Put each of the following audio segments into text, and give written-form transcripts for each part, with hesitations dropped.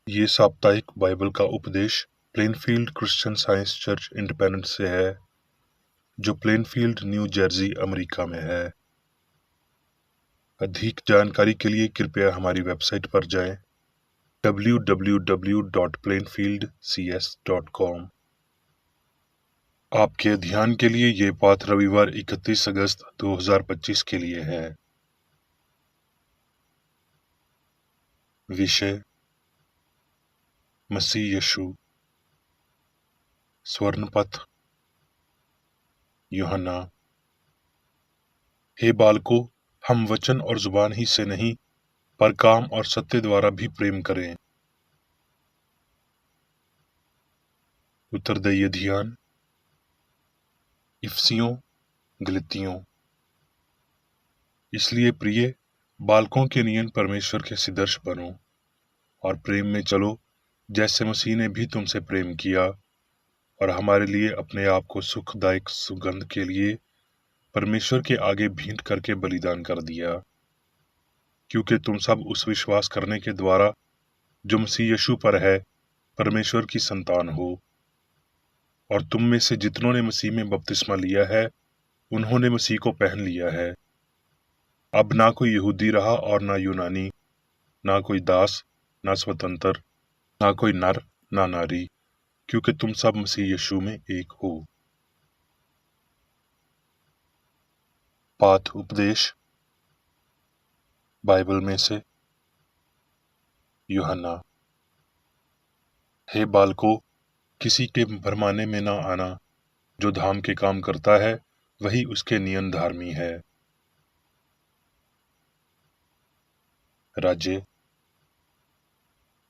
ये साप्ताहिक बाइबल का उपदेश Plainfield Christian science church independence से है, जो प्लेनफील्ड, न्यू जर्सी, अमेरिका में है। अधिक जानकारी के लिए कृपया हमारी वेबसाइट पर जाएं www.plainfieldcs.com। आपके ध्यान के लिए ये पाठ रविवार 31 अगस्त 2025 के लिए है। विषय मसीह यीशु। स्वर्णपथ यूहन्ना। हे बालकों, हम वचन और जुबान ही से नहीं पर काम और सत्य द्वारा भी प्रेम करें। उत्तरदायी ध्यान इफिसियों, गलातियों। इसलिए प्रिय बालकों के नियन परमेश्वर के सदृश बनो और प्रेम में चलो, जैसे मसीह ने भी तुमसे प्रेम किया और हमारे लिए अपने आप को सुखदायक सुगंध के लिए परमेश्वर के आगे भेंट करके बलिदान कर दिया, क्योंकि तुम सब उस विश्वास करने के द्वारा जो मसीह यीशु पर है परमेश्वर की संतान हो। और तुम में से जितनों ने मसीह में बपतिस्मा लिया है उन्होंने मसीह को पहन लिया है। अब ना कोई यहूदी रहा और ना यूनानी, ना कोई दास ना स्वतंत्र, ना कोई नर ना नारी, क्योंकि तुम सब मसीह यीशु में एक हो। पाठ उपदेश बाइबल में से यूहन्ना। हे बालकों, किसी के भरमाने में ना आना। जो धाम के काम करता है वही उसके नियन धार्मी है। राज्य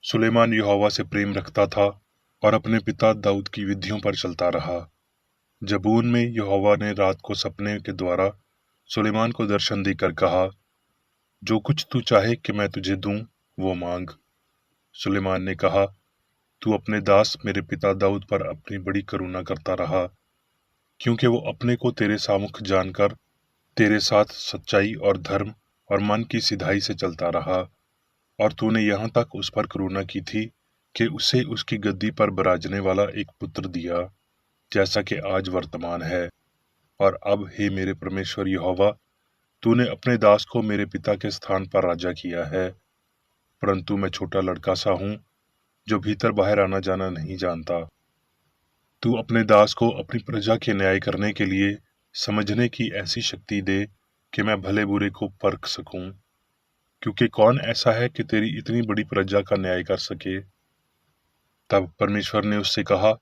सुलेमान यहोवा से प्रेम रखता था और अपने पिता दाऊद की विधियों पर चलता रहा। जबून में यहोवा ने रात को सपने के द्वारा सुलेमान को दर्शन देकर कहा, जो कुछ तू चाहे कि मैं तुझे दूं वो मांग। सुलेमान ने कहा, तू अपने दास मेरे पिता दाऊद पर अपनी बड़ी करुणा करता रहा, क्योंकि वो अपने को तेरे सामुख जानकर तेरे साथ सच्चाई और धर्म और मन की सिधाई से चलता रहा। और तूने यहाँ तक उस पर करुणा की थी कि उसे उसकी गद्दी पर बराजने वाला एक पुत्र दिया, जैसा कि आज वर्तमान है। और अब हे मेरे परमेश्वर यहोवा, तूने अपने दास को मेरे पिता के स्थान पर राजा किया है, परंतु मैं छोटा लड़का सा हूं जो भीतर बाहर आना जाना नहीं जानता। तू अपने दास को अपनी प्रजा के न्याय करने के लिए समझने की ऐसी शक्ति दे कि मैं भले बुरे को परख सकूं, क्योंकि कौन ऐसा है कि तेरी इतनी बड़ी प्रजा का न्याय कर सके। तब परमेश्वर ने उससे कहा,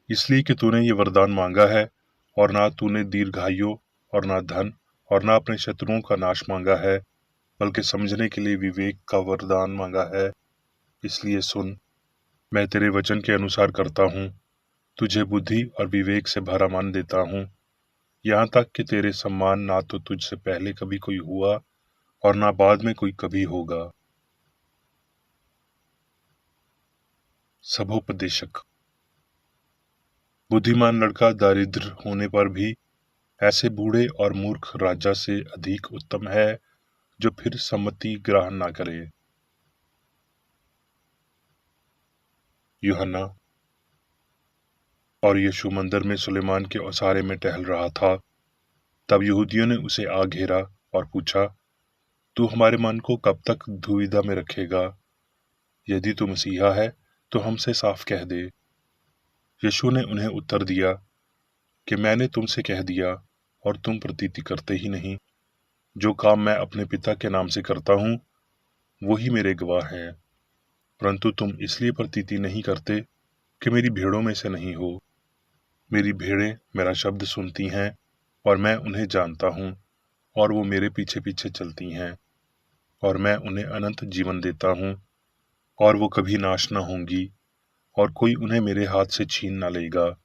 इसलिए कि तूने ये वरदान मांगा है, और ना तूने दीर्घायु और ना धन और ना अपने शत्रुओं का नाश मांगा है, बल्कि समझने के लिए विवेक का वरदान मांगा है। इसलिए सुन, मैं तेरे वचन के अनुसार करता हूँ, तुझे बुद्धि और विवेक से भरा मन देता हूँ, यहाँ तक कि तेरे सम्मान ना तो तुझसे पहले कभी कोई हुआ और ना बाद में कोई कभी होगा। सभोपदेशक। बुद्धिमान लड़का दारिद्र होने पर भी ऐसे बूढ़े और मूर्ख राजा से अधिक उत्तम है जो फिर सम्मति ग्रहण न करे। यूहन्ना। और यीशु मंदिर में सुलेमान के ओसारे में टहल रहा था। तब यहूदियों ने उसे आ घेरा और पूछा, तू हमारे मन को कब तक दुविधा में रखेगा? यदि तू मसीहा है तो हमसे साफ कह दे। यीशु ने उन्हें उत्तर दिया कि मैंने तुमसे कह दिया और तुम प्रतीति करते ही नहीं। जो काम मैं अपने पिता के नाम से करता हूँ वही मेरे गवाह हैं, परंतु तुम इसलिए प्रतीति नहीं करते कि मेरी भेड़ों में से नहीं हो। मेरी भेड़ें मेरा शब्द सुनती हैं और मैं उन्हें जानता हूँ, और वो मेरे पीछे पीछे चलती हैं, और मैं उन्हें अनंत जीवन देता हूँ, और वो कभी नाश न होंगी, और कोई उन्हें मेरे हाथ से छीन न लेगा।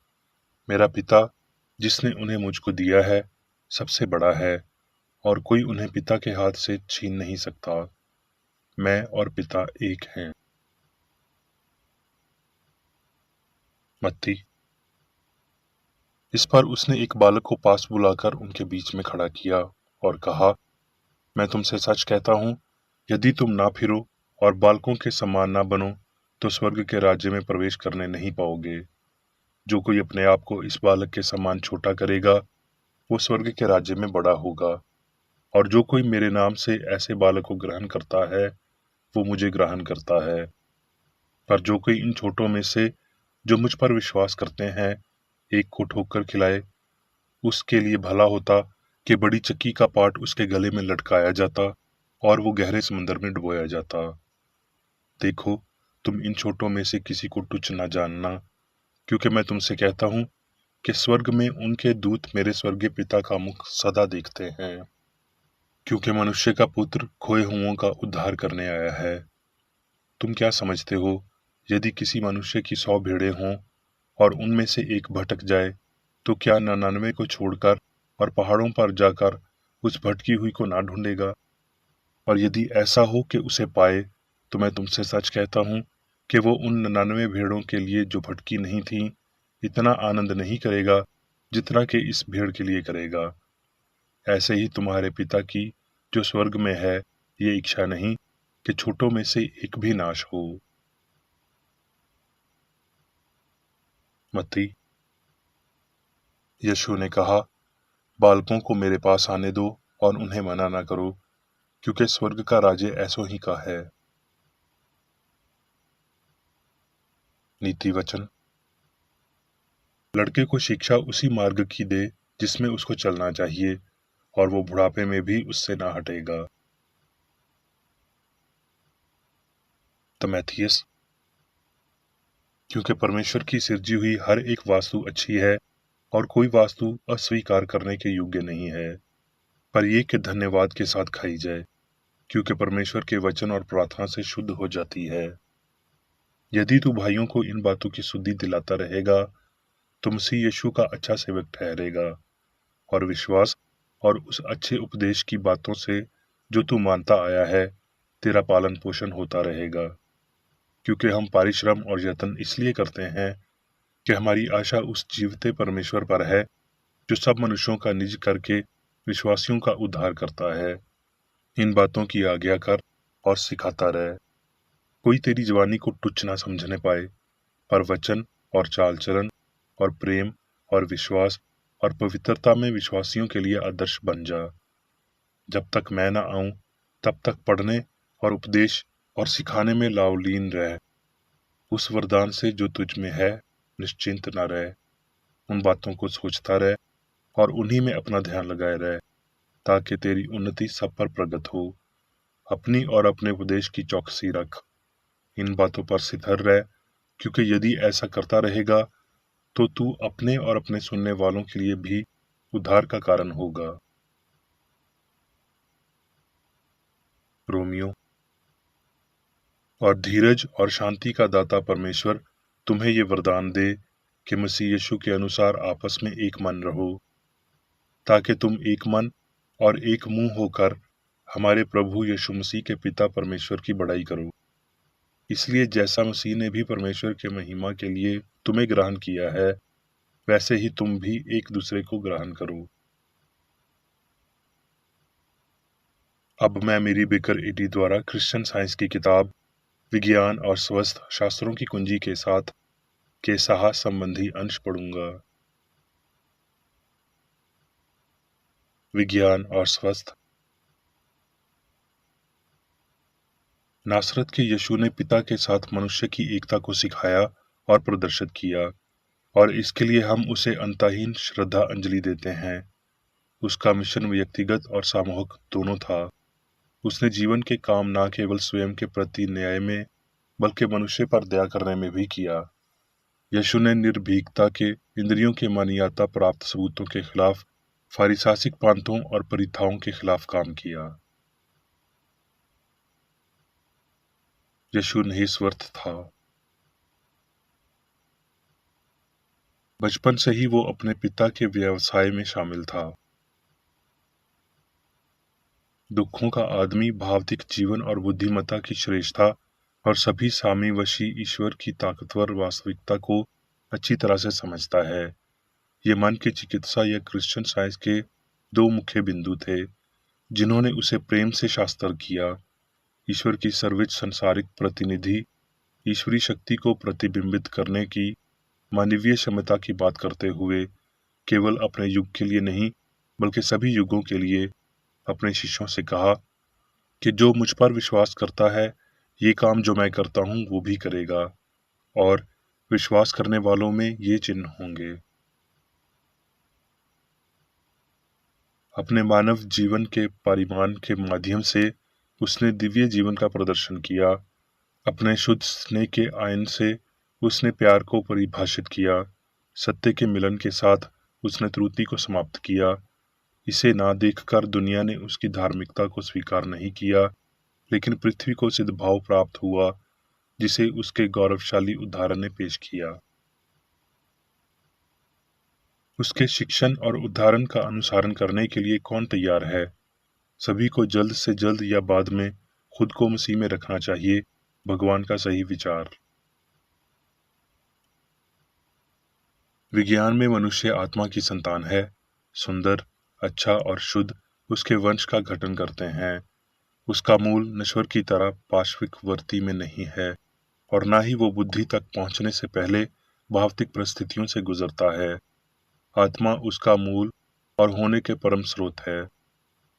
मेरा पिता जिसने उन्हें मुझको दिया है सबसे बड़ा है, और कोई उन्हें पिता के हाथ से छीन नहीं सकता। मैं और पिता एक हैं। मत्ती। इस पर उसने एक बालक को पास बुलाकर उनके बीच में खड़ा किया और कहा, मैं तुमसे सच कहता हूँ, यदि तुम ना फिरो और बालकों के समान ना बनो तो स्वर्ग के राज्य में प्रवेश करने नहीं पाओगे। जो कोई अपने आप को इस बालक के समान छोटा करेगा, वो स्वर्ग के राज्य में बड़ा होगा। और जो कोई मेरे नाम से ऐसे बालक को ग्रहण करता है, वो मुझे ग्रहण करता है। पर जो कोई इन छोटों में से जो मुझ पर विश्वास करते हैं एक को ठोकर खिलाए, उसके लिए भला होता कि बड़ी चक्की का पाट उसके गले में लटकाया जाता और वो गहरे समंदर में डुबोया जाता। देखो, तुम इन छोटों में से किसी को तुच्छ न जानना, क्योंकि मैं तुमसे कहता हूँ कि स्वर्ग में उनके दूत मेरे स्वर्गीय पिता का मुख सदा देखते हैं। क्योंकि मनुष्य का पुत्र खोए हुओं का उद्धार करने आया है। तुम क्या समझते हो, यदि किसी मनुष्य की 100 भेड़ें हों और उनमें से एक भटक जाए, तो क्या 99 को छोड़कर और पहाड़ों पर जाकर उस भटकी हुई को ना ढूंढेगा? और यदि ऐसा हो कि उसे पाए, तो मैं तुमसे सच कहता हूँ कि वो उन 99 भेड़ों के लिए जो भटकी नहीं थीं, इतना आनंद नहीं करेगा जितना कि इस भेड़ के लिए करेगा। ऐसे ही तुम्हारे पिता की जो स्वर्ग में है, ये इच्छा नहीं कि छोटों में से एक भी नाश हो। मत्ती। यीशु ने कहा, बालकों को मेरे पास आने दो और उन्हें मना ना करो, क्योंकि स्वर्ग का राज्य ऐसों ही का है। नीति वचन। लड़के को शिक्षा उसी मार्ग की दे जिसमें उसको चलना चाहिए, और वो बुढ़ापे में भी उससे ना हटेगा। तमैथियस। क्योंकि परमेश्वर की सिरजी हुई हर एक वास्तु अच्छी है, और कोई वास्तु अस्वीकार करने के योग्य नहीं है, पर ये कि धन्यवाद के साथ खाई जाए, क्योंकि परमेश्वर के वचन और प्रार्थना से शुद्ध हो जाती है। यदि तू भाइयों को इन बातों की शुद्धि दिलाता रहेगा, तो मसीह यीशु का अच्छा सेवक ठहरेगा, और विश्वास और उस अच्छे उपदेश की बातों से जो तू मानता आया है, तेरा पालन पोषण होता रहेगा। क्योंकि हम परिश्रम और यत्न इसलिए करते हैं कि हमारी आशा उस जीवते परमेश्वर पर है, जो सब मनुष्यों का निज करके विश्वासियों का उद्धार करता है। इन बातों की आज्ञा कर और सिखाता रहे। कोई तेरी जवानी को तुच्छ ना समझने पाए, पर वचन और चाल चलन और प्रेम और विश्वास और पवित्रता में विश्वासियों के लिए आदर्श बन जा। जब तक मैं न आऊं, तब तक पढ़ने और उपदेश और सिखाने में लावलीन रह। उस वरदान से जो तुझ में है निश्चिंत न रह। उन बातों को सोचता रह और उन्हीं में अपना ध्यान लगाए रह, ताकि तेरी उन्नति सब पर प्रगट हो। अपनी और अपने उपदेश की चौकसी रख। इन बातों पर स्थिर रह, क्योंकि यदि ऐसा करता रहेगा तो तू अपने और अपने सुनने वालों के लिए भी उद्धार का कारण होगा। रोमियो। और धीरज और शांति का दाता परमेश्वर तुम्हें ये वरदान दे कि मसीह यीशु के अनुसार आपस में एक मन रहो, ताकि तुम एक मन और एक मुंह होकर हमारे प्रभु यीशु मसीह के पिता परमेश्वर की बड़ाई करो। इसलिए जैसा मसीह ने भी परमेश्वर के महिमा के लिए तुम्हें ग्रहण किया है, वैसे ही तुम भी एक दूसरे को ग्रहण करो। अब मैं मेरी बेकर एडी द्वारा क्रिश्चियन साइंस की किताब विज्ञान और स्वस्थ शास्त्रों की कुंजी के साथ के साहस संबंधी अंश पढ़ूंगा। विज्ञान और स्वस्थ। नासरत के यीशु ने पिता के साथ मनुष्य की एकता को सिखाया और प्रदर्शित किया, और इसके लिए हम उसे अंतहीन श्रद्धा अंजलि देते हैं। उसका मिशन व्यक्तिगत और सामूहिक दोनों था। उसने जीवन के काम न केवल स्वयं के प्रति न्याय में, बल्कि मनुष्य पर दया करने में भी किया। यीशु ने निर्भीकता के, इंद्रियों के मान्यता प्राप्त सबूतों के खिलाफ, फारिसासिक पांतों और परिथाओं के खिलाफ काम किया। यीशु निस्वार्थ था। बचपन से ही वो अपने पिता के व्यवसाय में शामिल था। दुखों का आदमी भावनिक जीवन और बुद्धिमत्ता की श्रेष्ठता और सभी सामीवशी ईश्वर की ताकतवर वास्तविकता को अच्छी तरह से समझता है। ये मन की चिकित्सा या क्रिश्चियन साइंस के दो मुख्य बिंदु थे, जिन्होंने उसे प्रेम से शास्त्र किया। ईश्वर की सर्वोच्च संसारिक प्रतिनिधि ईश्वरी शक्ति को प्रतिबिंबित करने की मानवीय क्षमता की बात करते हुए केवल अपने युग के लिए नहीं बल्कि सभी युगों के लिए अपने शिष्यों से कहा कि जो मुझ पर विश्वास करता है ये काम जो मैं करता हूँ वो भी करेगा, और विश्वास करने वालों में ये चिन्ह होंगे। अपने मानव जीवन के परिमाण के माध्यम से उसने दिव्य जीवन का प्रदर्शन किया। अपने शुद्ध स्नेह के आयन से उसने प्यार को परिभाषित किया। सत्य के मिलन के साथ उसने त्रुटि को समाप्त किया। इसे ना देखकर दुनिया ने उसकी धार्मिकता को स्वीकार नहीं किया, लेकिन पृथ्वी को सद्भाव प्राप्त हुआ जिसे उसके गौरवशाली उदाहरण ने पेश किया। उसके शिक्षण और उदाहरण का अनुसरण करने के लिए कौन तैयार है? सभी को जल्द से जल्द या बाद में खुद को मसीह में रखना चाहिए। भगवान का सही विचार। विज्ञान में मनुष्य आत्मा की संतान है। सुंदर, अच्छा और शुद्ध उसके वंश का गठन करते हैं। उसका मूल नश्वर की तरह पाश्विक वर्ती में नहीं है, और ना ही वो बुद्धि तक पहुंचने से पहले भौतिक परिस्थितियों से गुजरता है। आत्मा उसका मूल और होने के परम स्रोत है।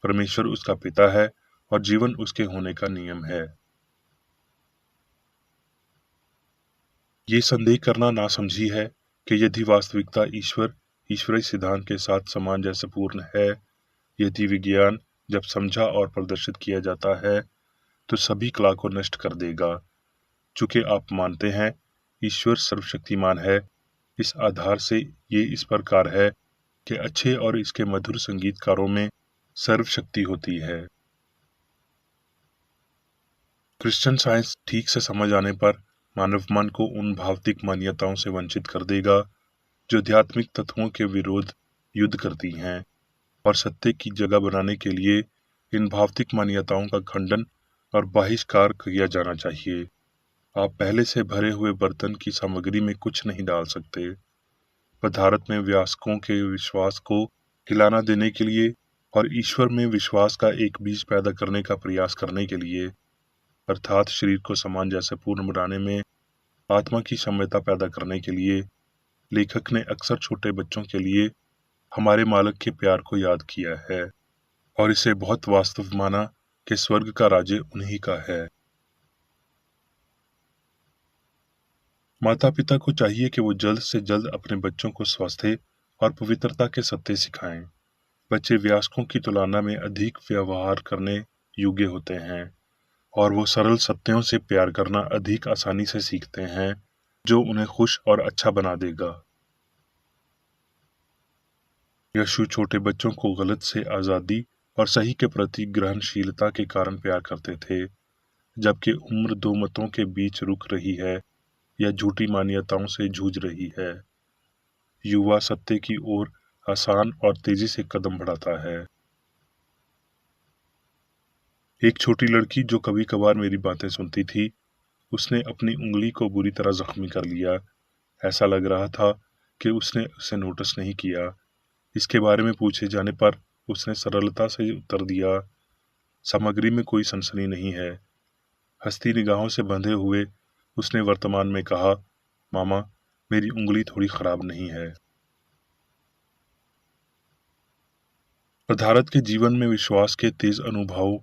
परमेश्वर उसका पिता है और जीवन उसके होने का नियम है। ये संदेह करना नासमझी है कि यदि वास्तविकता ईश्वरीय सिद्धांत के साथ सामंजस्यपूर्ण है, यदि विज्ञान जब समझा और प्रदर्शित किया जाता है तो सभी कला को नष्ट कर देगा। चूंकि आप मानते हैं ईश्वर सर्वशक्तिमान है, इस आधार से ये इस प्रकार है कि अच्छे और इसके मधुर संगीतकारों में सर्वशक्ति होती है। क्रिश्चियन साइंस ठीक से समझ आने पर मानव मन को उन भौतिक मान्यताओं से वंचित कर देगा जो आध्यात्मिक तत्वों के विरोध युद्ध करती हैं, और सत्य की जगह बनाने के लिए इन भौतिक मान्यताओं का खंडन और बहिष्कार किया जाना चाहिए। आप पहले से भरे हुए बर्तन की सामग्री में कुछ नहीं डाल सकते। पदार्थ में वयस्कों के विश्वास को हिलाना देने के लिए और ईश्वर में विश्वास का एक बीज पैदा करने का प्रयास करने के लिए, अर्थात शरीर को सामंजस्यपूर्ण बनाने में आत्मा की क्षमता पैदा करने के लिए, लेखक ने अक्सर छोटे बच्चों के लिए हमारे मालिक के प्यार को याद किया है और इसे बहुत वास्तव माना कि स्वर्ग का राज्य उन्हीं का है। माता पिता को चाहिए कि वो जल्द से जल्द अपने बच्चों को स्वास्थ्य और पवित्रता के सत्य सिखाएं। बच्चे वयस्कों की तुलना में अधिक व्यवहार करने योग्य होते हैं, और वो सरल सत्यों से प्यार करना अधिक आसानी से सीखते हैं, जो उन्हें खुश और अच्छा बना देगा। यीशु छोटे बच्चों को गलत से आज़ादी और सही के प्रति ग्रहणशीलता के कारण प्यार करते थे, जबकि उम्र दो मतों के बीच रुक रही है या झूठी मान्यताओं से जूझ रही है। युवा सत्य की ओर आसान और तेजी से कदम बढ़ाता है। एक छोटी लड़की जो कभी कभार मेरी बातें सुनती थी, उसने अपनी उंगली को बुरी तरह जख्मी कर लिया। ऐसा लग रहा था कि उसने उसे नोटिस नहीं किया। इसके बारे में पूछे जाने पर उसने सरलता से उत्तर दिया, सामग्री में कोई सनसनी नहीं है। हंसती निगाहों से बंधे हुए उसने वर्तमान में कहा, मामा, मेरी उंगली थोड़ी खराब नहीं है। पदार्थ के जीवन में विश्वास के तेज अनुभव,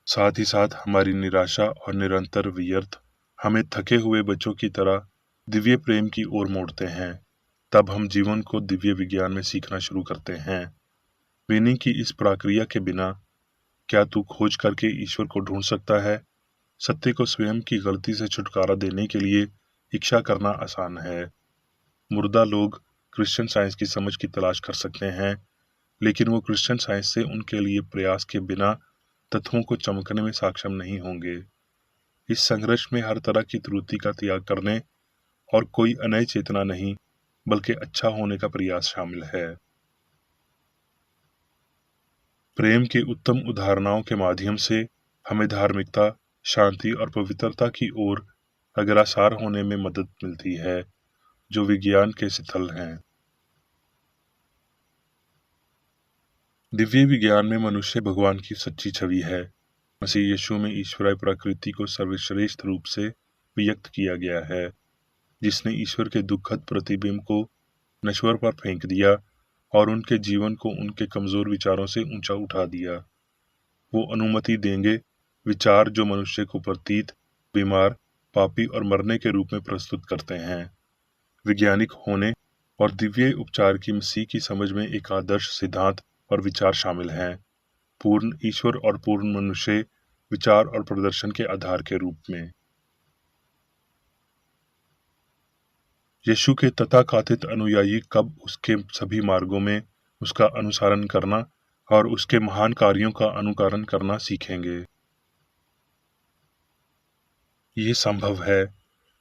साथ ही साथ हमारी निराशा और निरंतर व्यर्थ हमें थके हुए बच्चों की तरह दिव्य प्रेम की ओर मोड़ते हैं। तब हम जीवन को दिव्य विज्ञान में सीखना शुरू करते हैं। विनी की इस प्रक्रिया के बिना क्या तू खोज करके ईश्वर को ढूंढ सकता है? सत्य को स्वयं की गलती से छुटकारा देने के लिए इच्छा करना आसान है। मुर्दा लोग क्रिश्चियन साइंस की समझ की तलाश कर सकते हैं, लेकिन वो क्रिश्चियन साइंस से उनके लिए प्रयास के बिना तत्वों को चमकने में सक्षम नहीं होंगे। इस संघर्ष में हर तरह की त्रुटि का त्याग करने और कोई अनय चेतना नहीं बल्कि अच्छा होने का प्रयास शामिल है। प्रेम के उत्तम उदाहरणों के माध्यम से हमें धार्मिकता, शांति और पवित्रता की ओर अग्रसर होने में मदद मिलती है, जो विज्ञान के स्थल हैं। दिव्य विज्ञान में मनुष्य भगवान की सच्ची छवि है। मसीह यीशु में ईश्वरीय प्रकृति को सर्वश्रेष्ठ रूप से व्यक्त किया गया है, जिसने ईश्वर के दुखद प्रतिबिंब को नश्वर पर फेंक दिया और उनके जीवन को उनके कमजोर विचारों से ऊंचा उठा दिया। वो अनुमति देंगे विचार जो मनुष्य को प्रतीत, बीमार, पापी और मरने के रूप में प्रस्तुत करते हैं। वैज्ञानिक होने और दिव्य उपचार की मसीह की समझ में एक आदर्श सिद्धांत और विचार शामिल हैं, पूर्ण ईश्वर और पूर्ण मनुष्य विचार और प्रदर्शन के आधार के रूप में। यीशु के तथाकथित अनुयायी कब उसके सभी मार्गों में उसका अनुसरण करना और उसके महान कार्यों का अनुकरण करना सीखेंगे। ये संभव है।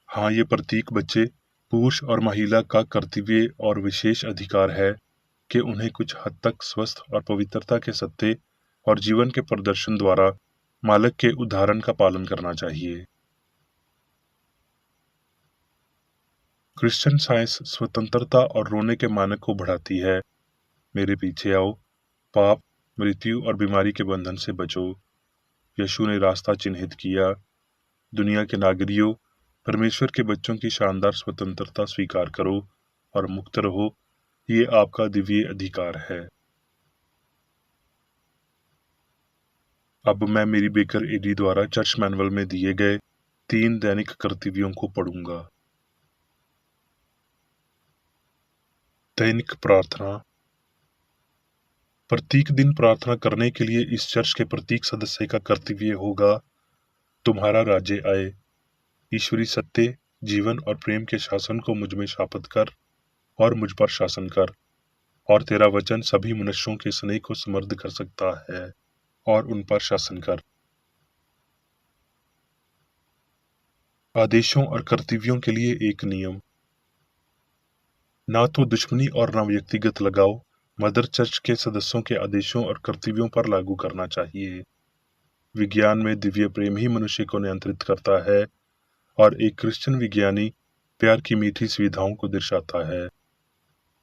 हाँ, ये प्रत्येक बच्चे, पुरुष और महिला का कर्तव्य और विशेष अधिकार है कि उन्हें कुछ हद तक स्वस्थ और पवित्रता के सत्य और जीवन के प्रदर्शन द्वारा मालिक के उदाहरण का पालन करना चाहिए। क्रिश्चियन साइंस स्वतंत्रता और रोने के मानक को बढ़ाती है। मेरे पीछे आओ, पाप, मृत्यु और बीमारी के बंधन से बचो। यीशु ने रास्ता चिन्हित किया। दुनिया के नागरिकों, परमेश्वर के बच्चों की शानदार स्वतंत्रता स्वीकार करो और मुक्त रहो। ये आपका दिव्य अधिकार है। अब मैं मेरी बेकर एडी द्वारा चर्च मैनुअल में दिए गए 3 दैनिक कर्तव्यों को पढ़ूंगा। दैनिक प्रार्थना। प्रत्येक दिन प्रार्थना करने के लिए इस चर्च के प्रत्येक सदस्य का कर्तव्य होगा, तुम्हारा राज्य आए, ईश्वरी सत्य, जीवन और प्रेम के शासन को मुझ में स्थापित कर और मुझ पर शासन कर, और तेरा वचन सभी मनुष्यों के स्नेह को समृद्ध कर सकता है और उन पर शासन कर। आदेशों और कर्तव्यों के लिए एक नियम। ना तो दुश्मनी और ना व्यक्तिगत लगाव मदर चर्च के सदस्यों के आदेशों और कर्तव्यों पर लागू करना चाहिए। विज्ञान में दिव्य प्रेम ही मनुष्य को नियंत्रित करता है और एक क्रिश्चियन विज्ञानी प्यार की मीठी सुविधाओं को दर्शाता है।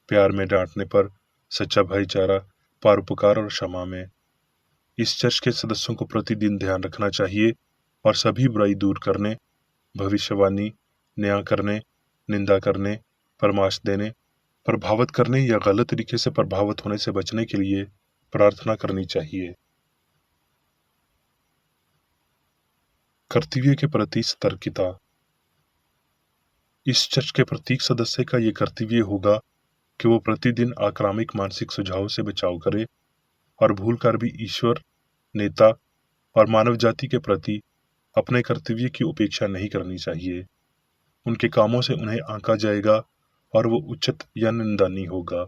प्यार में डांटने पर, सच्चा भाईचारा, परोपकार और क्षमा में। इस चर्च के सदस्यों को प्रतिदिन ध्यान रखना चाहिए और सभी बुराई दूर करने, भविष्यवाणी, न्याय करने, निंदा करने, परामर्श देने, प्रभावित करने या गलत तरीके से प्रभावित होने से बचने के लिए प्रार्थना करनी चाहिए। कर्तव्य के प्रति सतर्कता। इस चर्च के प्रत्येक सदस्य का ये कर्तव्य होगा कि वो प्रतिदिन आक्रामक मानसिक सुझाव से बचाव करे और भूलकर भी ईश्वर, नेता और मानव जाति के प्रति अपने कर्तव्य की उपेक्षा नहीं करनी चाहिए। उनके कामों से उन्हें आंका जाएगा और वो उचित या निंदनीय होगा।